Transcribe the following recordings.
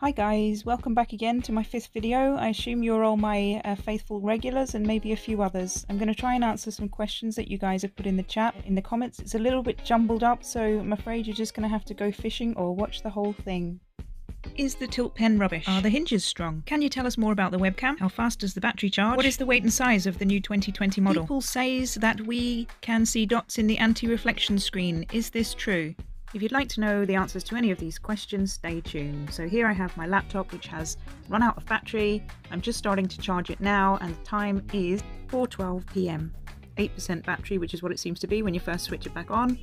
Hi guys, welcome back again to my 5th video. I assume you're all my faithful regulars and maybe a few others. I'm going to try and answer some questions that you guys have put in the chat, in the comments. It's a little bit jumbled up, so I'm afraid you're just going to have to go fishing or watch the whole thing. Is the tilt pen rubbish? Are the hinges strong? Can you tell us more about the webcam? How fast does the battery charge? What is the weight and size of the new 2020 model? People says that we can see dots in the anti-reflection screen. Is this true? If you'd like to know the answers to any of these questions, stay tuned. So here I have my laptop, which has run out of battery. I'm just starting to charge it now, and the time is 4:12 p.m. 8% battery, which is what it seems to be when you first switch it back on.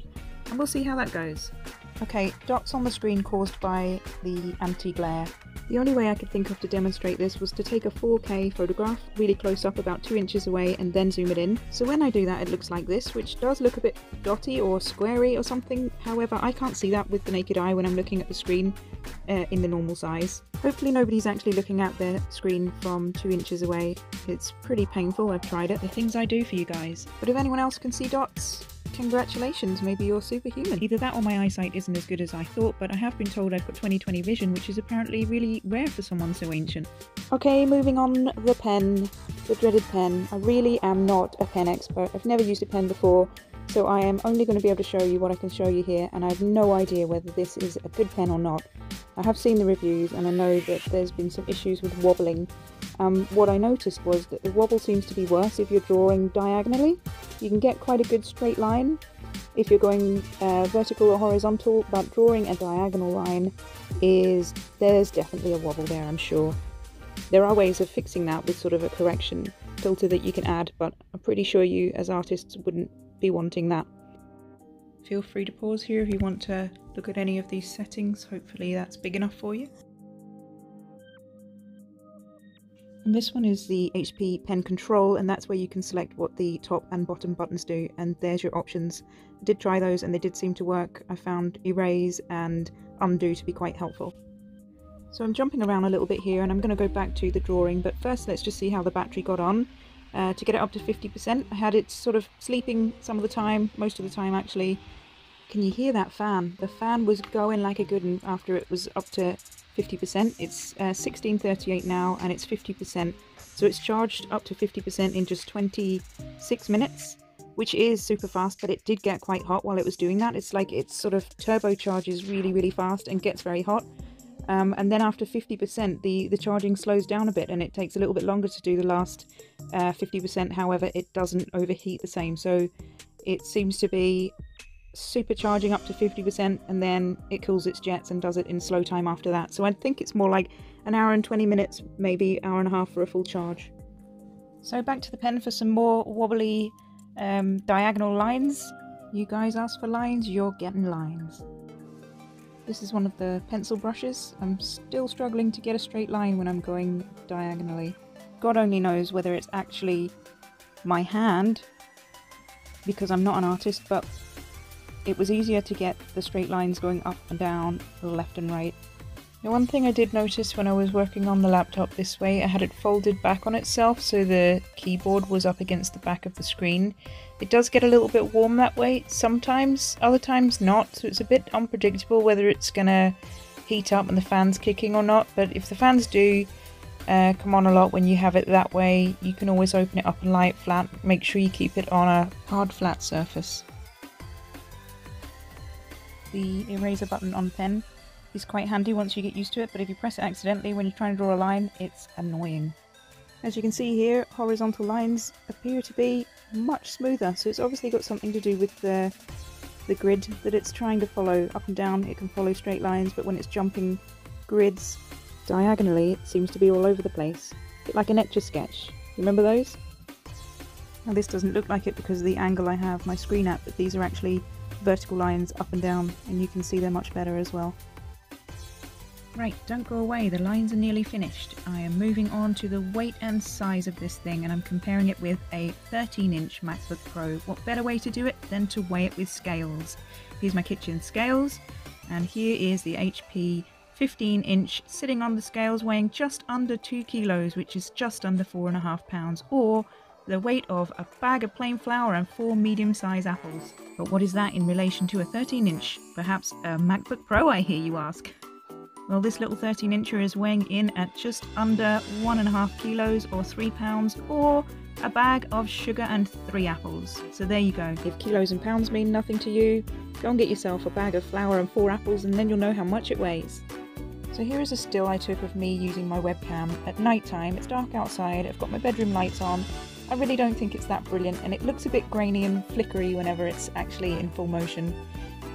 And we'll see how that goes. Okay, dots on the screen caused by the anti-glare. The only way I could think of to demonstrate this was to take a 4K photograph really close up, about 2 inches away, and then zoom it in. So when I do that, it looks like this, which does look a bit dotty or squarey or something. However, I can't see that with the naked eye when I'm looking at the screen in the normal size. Hopefully nobody's actually looking at their screen from 2 inches away. It's pretty painful, I've tried it. The things I do for you guys. But if anyone else can see dots, congratulations, maybe you're superhuman. Either that or my eyesight isn't as good as I thought, but I have been told I've got 20/20 vision, which is apparently really rare for someone so ancient. Okay, moving on, the pen, the dreaded pen. I really am not a pen expert. I've never used a pen before, so I am only going to be able to show you what I can show you here, and I have no idea whether this is a good pen or not. I have seen the reviews, and I know that there's been some issues with wobbling. What I noticed was that the wobble seems to be worse if you're drawing diagonally. You can get quite a good straight line if you're going vertical or horizontal, but drawing a diagonal line there's definitely a wobble there, I'm sure. There are ways of fixing that with sort of a correction filter that you can add, but I'm pretty sure you as artists wouldn't be wanting that. Feel free to pause here if you want to look at any of these settings. Hopefully that's big enough for you. And this one is the HP pen control, and that's where you can select what the top and bottom buttons do, and there's your options. I did try those and they did seem to work. I found erase and undo to be quite helpful. So I'm jumping around a little bit here, and I'm going to go back to the drawing, but first let's just see how the battery got on. To get it up to 50%, I had it sort of sleeping some of the time, most of the time actually. Can you hear that fan? The fan was going like a good one after it was up to 50%. It's 16:38 now, and it's 50%. So it's charged up to 50% in just 26 minutes, which is super fast, but it did get quite hot while it was doing that. It's like it sort of turbocharges really, really fast and gets very hot. And then after 50%, the charging slows down a bit, and it takes a little bit longer to do the last 50%. However, it doesn't overheat the same. So it seems to be supercharging up to 50%, and then it cools its jets and does it in slow time after that. So I think it's more like an hour and 20 minutes, maybe hour and a half for a full charge. So back to the pen for some more wobbly diagonal lines. You guys asked for lines, you're getting lines. This is one of the pencil brushes. I'm still struggling to get a straight line when I'm going diagonally. God only knows whether it's actually my hand, because I'm not an artist, but it was easier to get the straight lines going up and down, left and right. The one thing I did notice when I was working on the laptop this way, I had it folded back on itself so the keyboard was up against the back of the screen. It does get a little bit warm that way sometimes, other times not, so it's a bit unpredictable whether it's gonna heat up and the fan's kicking or not. But if the fans do come on a lot when you have it that way, you can always open it up and lie it flat. Make sure you keep it on a hard flat surface. The eraser button on pen is quite handy once you get used to it, but if you press it accidentally when you're trying to draw a line, it's annoying. As you can see here, horizontal lines appear to be much smoother, so it's obviously got something to do with the grid that it's trying to follow. Up and down it can follow straight lines, but when it's jumping grids diagonally, it seems to be all over the place. A bit like an Etch-a-Sketch. Remember those? Now this doesn't look like it because of the angle I have my screen at, but these are actually vertical lines up and down, and you can see they're much better as well. Right, don't go away, the lines are nearly finished. I am moving on to the weight and size of this thing, and I'm comparing it with a 13-inch MacBook Pro. What better way to do it than to weigh it with scales? Here's my kitchen scales, and here is the HP 15-inch sitting on the scales, weighing just under 2 kilos, which is just under 4.5 pounds, or the weight of a bag of plain flour and 4 medium-sized apples. But what is that in relation to a 13-inch? Perhaps a MacBook Pro, I hear you ask? Well, this little 13-incher is weighing in at just under 1.5 kilos or 3 pounds, or a bag of sugar and 3 apples. So there you go. If kilos and pounds mean nothing to you, go and get yourself a bag of flour and 4 apples and then you'll know how much it weighs. So here is a still I took of me using my webcam at night time. It's dark outside, I've got my bedroom lights on. I really don't think it's that brilliant, and it looks a bit grainy and flickery whenever it's actually in full motion.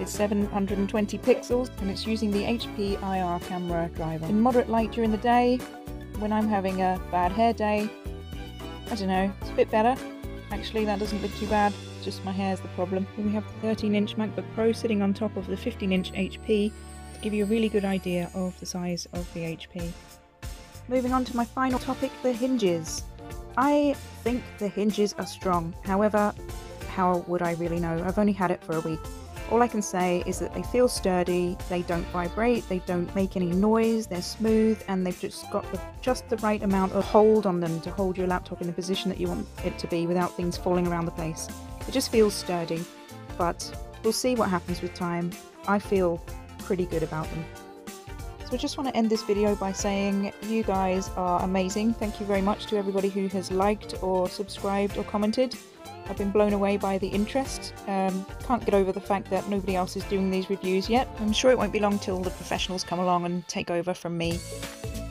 It's 720 pixels and it's using the HP IR camera driver. In moderate light during the day, when I'm having a bad hair day, I don't know, it's a bit better. Actually, that doesn't look too bad, just my hair's the problem. Here we have the 13-inch MacBook Pro sitting on top of the 15-inch HP to give you a really good idea of the size of the HP. Moving on to my final topic, the hinges. I think the hinges are strong, however, how would I really know? I've only had it for a week. All I can say is that they feel sturdy, they don't vibrate, they don't make any noise, they're smooth, and they've just got just the right amount of hold on them to hold your laptop in the position that you want it to be without things falling around the place. It just feels sturdy, but we'll see what happens with time. I feel pretty good about them. So I just want to end this video by saying you guys are amazing. Thank you very much to everybody who has liked or subscribed or commented. I've been blown away by the interest. Can't get over the fact that nobody else is doing these reviews yet. I'm sure it won't be long till the professionals come along and take over from me.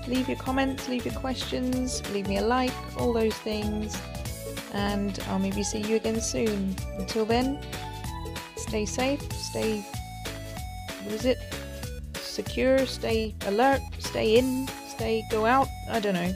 Leave your comments, leave your questions, leave me a like, all those things, and I'll maybe see you again soon. Until then, stay safe, stay, secure, stay alert, stay in, go out, I don't know.